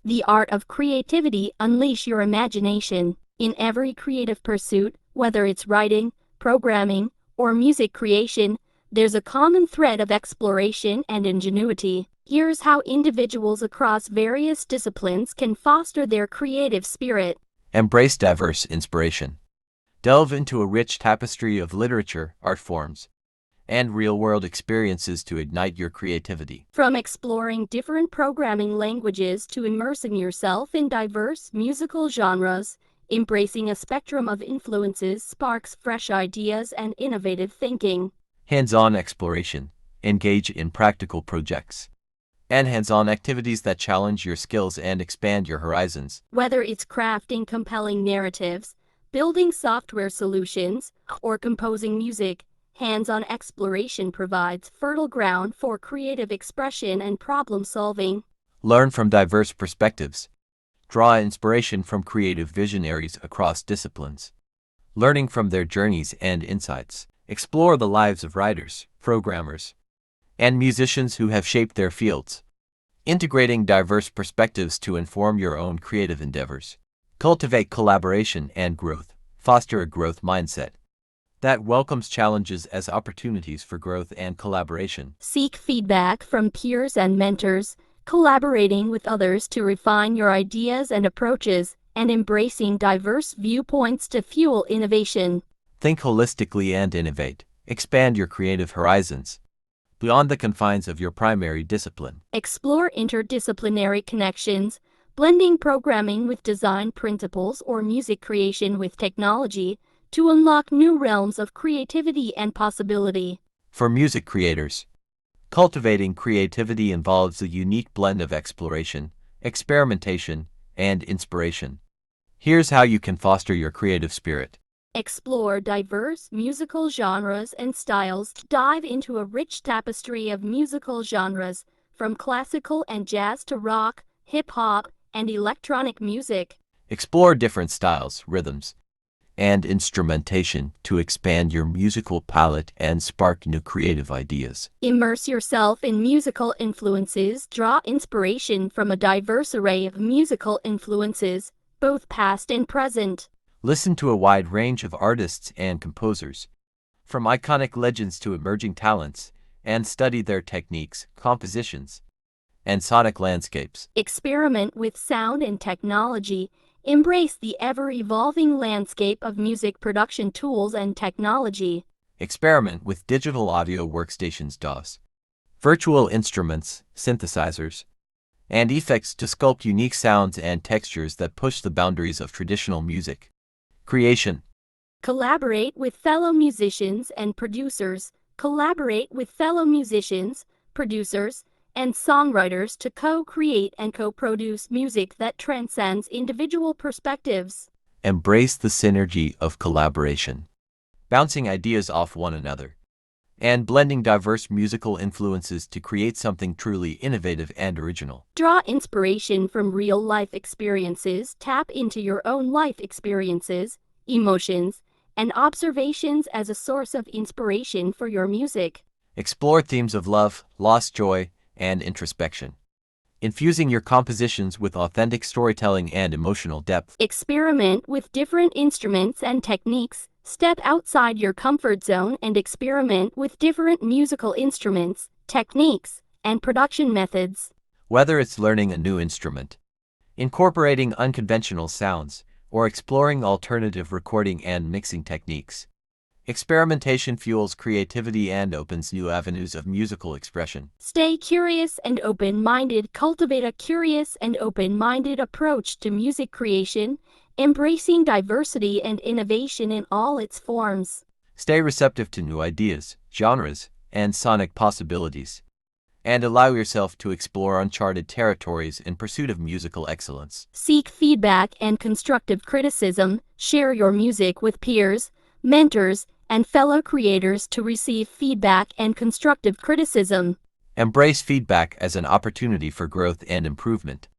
The art of creativity. Unleash your imagination. In every creative pursuit, whether it's writing, programming, or music creation, there's a common thread of exploration and ingenuity. Here's how individuals across various disciplines can foster their creative spirit. Embrace diverse inspiration. Delve into a rich tapestry of literature, art forms, and real-world experiences to ignite your creativity. From exploring different programming languages to immersing yourself in diverse musical genres, embracing a spectrum of influences sparks fresh ideas and innovative thinking. Hands-on exploration. Engage in practical projects and hands-on activities that challenge your skills and expand your horizons. Whether it's crafting compelling narratives, building software solutions, or composing music, hands-on exploration provides fertile ground for creative expression and problem-solving. Learn from diverse perspectives. Draw inspiration from creative visionaries across disciplines, learning from their journeys and insights. Explore the lives of writers, programmers, and musicians who have shaped their fields, integrating diverse perspectives to inform your own creative endeavors. Cultivate collaboration and growth. Foster a growth mindset that welcomes challenges as opportunities for growth and collaboration. Seek feedback from peers and mentors, collaborating with others to refine your ideas and approaches, and embracing diverse viewpoints to fuel innovation. Think holistically and innovate. Expand your creative horizons beyond the confines of your primary discipline. Explore interdisciplinary connections, blending programming with design principles or music creation with technology to unlock new realms of creativity and possibility. For music creators, cultivating creativity involves a unique blend of exploration, experimentation, and inspiration. Here's how you can foster your creative spirit. Explore diverse musical genres and styles. Dive into a rich tapestry of musical genres, from classical and jazz to rock, hip-hop, and electronic music. Explore different styles, rhythms, and instrumentation to expand your musical palette and spark new creative ideas. Immerse yourself in musical influences. Draw inspiration from a diverse array of musical influences, both past and present. Listen to a wide range of artists and composers, from iconic legends to emerging talents, and study their techniques, compositions, and sonic landscapes. Experiment with sound and technology. Embrace the ever-evolving landscape of music production tools and technology. Experiment with digital audio workstations DAWs, virtual instruments, synthesizers, and effects to sculpt unique sounds and textures that push the boundaries of traditional music creation. Collaborate with fellow musicians and producers. Collaborate with fellow musicians, producers, and songwriters to co-create and co-produce music that transcends individual perspectives. Embrace the synergy of collaboration, bouncing ideas off one another, and blending diverse musical influences to create something truly innovative and original. Draw inspiration from real-life experiences. Tap into your own life experiences, emotions, and observations as a source of inspiration for your music. Explore themes of love, loss, joy, and introspection, infusing your compositions with authentic storytelling and emotional depth. Experiment with different instruments and techniques. Step outside your comfort zone and experiment with different musical instruments, techniques, and production methods. Whether it's learning a new instrument, incorporating unconventional sounds, or exploring alternative recording and mixing techniques, experimentation fuels creativity and opens new avenues of musical expression. Stay curious and open-minded. Cultivate a curious and open-minded approach to music creation, embracing diversity and innovation in all its forms. Stay receptive to new ideas, genres, and sonic possibilities, and allow yourself to explore uncharted territories in pursuit of musical excellence. Seek feedback and constructive criticism. Share your music with peers, mentors, and fellow creators to receive feedback and constructive criticism. Embrace feedback as an opportunity for growth and improvement,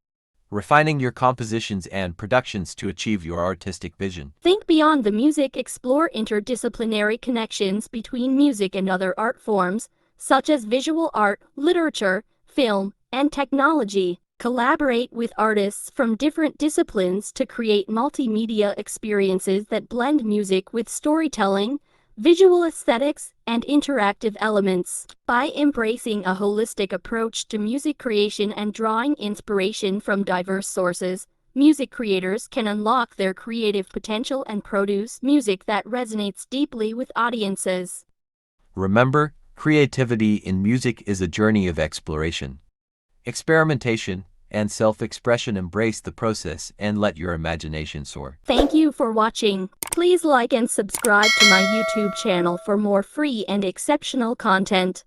refining your compositions and productions to achieve your artistic vision. Think beyond the music. Explore interdisciplinary connections between music and other art forms, such as visual art, literature, film, and technology. Collaborate with artists from different disciplines to create multimedia experiences that blend music with storytelling, visual aesthetics, and interactive elements. By embracing a holistic approach to music creation and drawing inspiration from diverse sources, music creators can unlock their creative potential and produce music that resonates deeply with audiences. Remember, creativity in music is a journey of exploration, experimentation, and self-expression. Embrace the process and let your imagination soar. Thank you for watching. Please like and subscribe to my YouTube channel for more free and exceptional content.